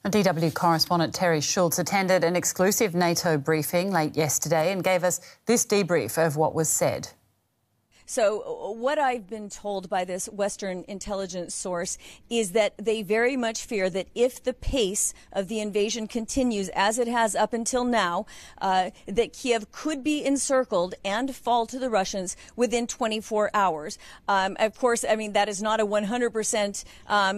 DW correspondent Terry Schultz attended an exclusive NATO briefing late yesterday and gave us this debrief of what was said. So what I've been told by this Western intelligence source is that they very much fear that if the pace of the invasion continues as it has up until now, that Kyiv could be encircled and fall to the Russians within 24 hours. Of course, I mean, that is not a 100%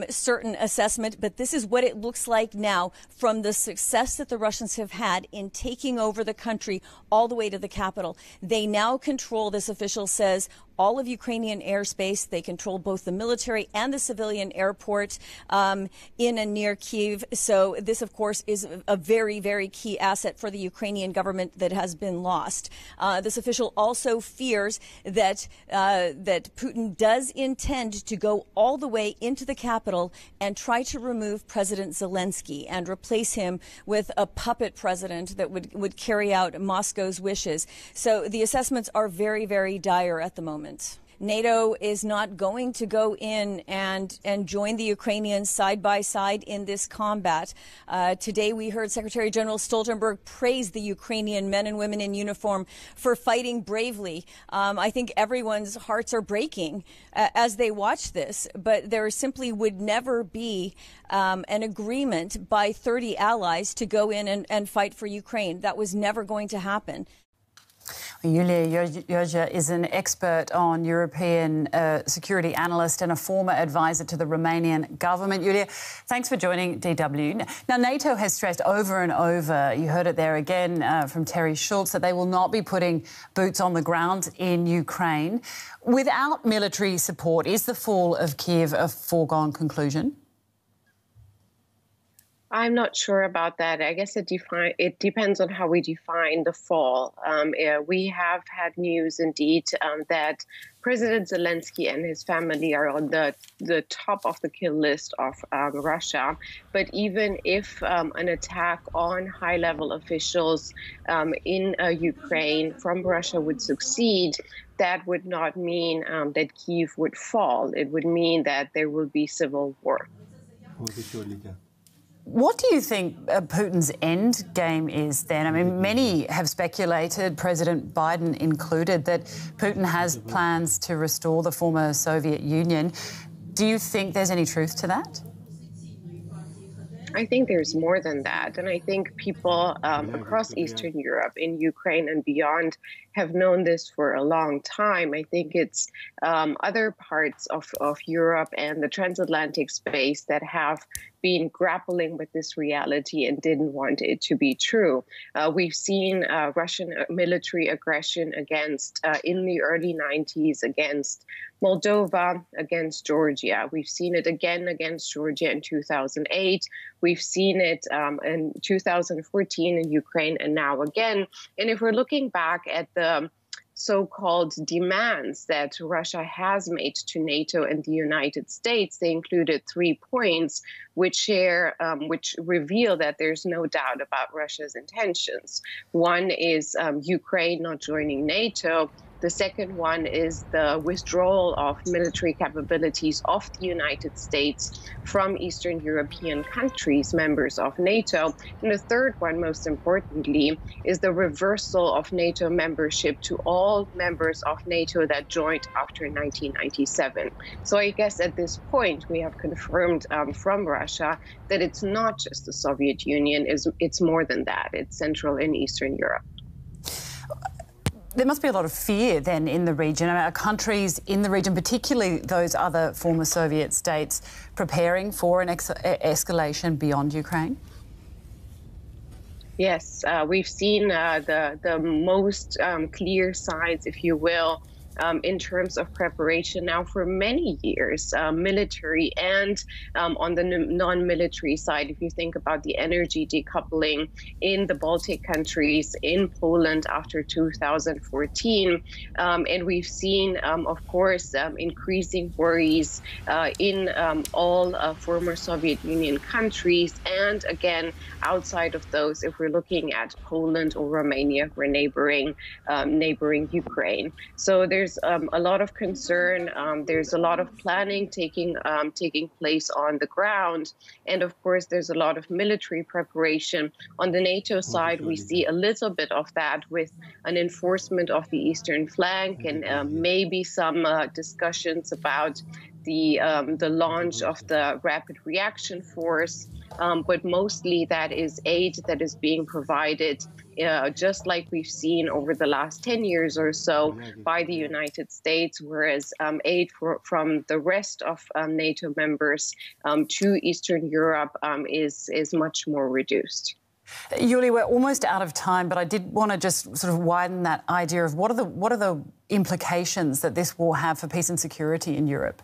certain assessment, but this is what it looks like now from the success that the Russians have had in taking over the country all the way to the capital. They now control, this official says, all of Ukrainian airspace. They control both the military and the civilian airport in and near Kyiv. So this, of course, is a very, very key asset for the Ukrainian government that has been lost. This official also fears that Putin does intend to go all the way into the capital and try to remove President Zelenskyy and replace him with a puppet president that would carry out Moscow's wishes. So the assessments are very, very dire at the moment. NATO is not going to go in and join the Ukrainians side by side in this combat. Today we heard Secretary General Stoltenberg praise the Ukrainian men and women in uniform for fighting bravely. I think everyone's hearts are breaking as they watch this, but there simply would never be an agreement by 30 allies to go in and fight for Ukraine. That was never going to happen. Yulia Yoja is an expert on European security analyst and a former advisor to the Romanian government. Yulia, thanks for joining DW. Now, NATO has stressed over and over, you heard it there again from Terry Schultz, that they will not be putting boots on the ground in Ukraine. Without military support, is the fall of Kyiv a foregone conclusion? I'm not sure about that. I guess it depends on how we define the fall. We have had news, indeed, that President Zelenskyy and his family are on the top of the kill list of Russia. But even if an attack on high-level officials in Ukraine from Russia would succeed, that would not mean that Kyiv would fall. It would mean that there will be civil war. What do you think Putin's end game is then? I mean, many have speculated, President Biden included, that Putin has plans to restore the former Soviet Union. Do you think there's any truth to that? I think there's more than that. And I think people across Eastern Europe, in Ukraine and beyond, have known this for a long time. I think it's other parts of Europe and the transatlantic space that have been grappling with this reality and didn't want it to be true. We've seen Russian military aggression in the early 90s against Moldova, against Georgia. We've seen it again against Georgia in 2008. We've seen it in 2014 in Ukraine, and now again. And if we're looking back at the so-called demands that Russia has made to NATO and the United States, they included 3 points which reveal that there's no doubt about Russia's intentions. One is Ukraine not joining NATO. The second one is the withdrawal of military capabilities of the United States from Eastern European countries, members of NATO. And the third one, most importantly, is the reversal of NATO membership to all members of NATO that joined after 1997. So I guess at this point, we have confirmed from Russia that it's not just the Soviet Union, it's more than that. It's Central and Eastern Europe. There must be a lot of fear then in the region. I mean, are countries in the region, particularly those other former Soviet states, preparing for an escalation beyond Ukraine? Yes, we've seen the most clear signs, if you will, in terms of preparation now for many years, military and on the non-military side. If you think about the energy decoupling in the Baltic countries, in Poland after 2014, and we've seen, of course, increasing worries in all former Soviet Union countries, and again, outside of those, if we're looking at Poland or Romania, we're neighboring Ukraine. So there's there's a lot of concern. There's a lot of planning taking place on the ground. And of course, there's a lot of military preparation. On the NATO side, we see a little bit of that with an enforcement of the eastern flank and maybe some discussions about the launch of the rapid reaction force. But mostly that is aid that is being provided, just like we've seen over the last 10 years or so by the United States, whereas aid from the rest of NATO members to Eastern Europe is much more reduced. Yulia, we're almost out of time, but I did want to just sort of widen that idea of what are the implications that this will have for peace and security in Europe?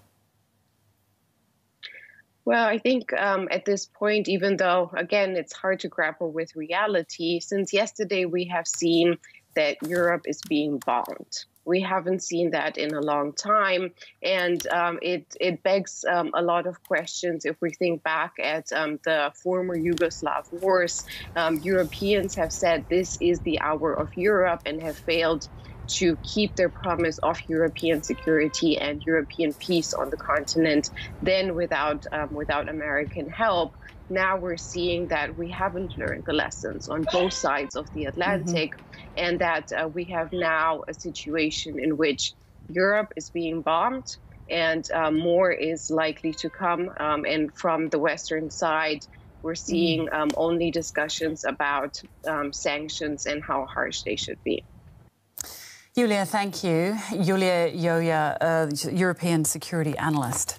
Well, I think at this point, even though, again, it's hard to grapple with reality, since yesterday we have seen that Europe is being bombed. We haven't seen that in a long time, and it begs a lot of questions. If we think back at the former Yugoslav wars, Europeans have said this is the hour of Europe and have failed to keep their promise of European security and European peace on the continent, then without American help. Now we're seeing that we haven't learned the lessons on both sides of the Atlantic, and that we have now a situation in which Europe is being bombed and more is likely to come. And from the Western side, we're seeing only discussions about sanctions and how harsh they should be. Yulia, thank you. Yulia Yoya, European security analyst.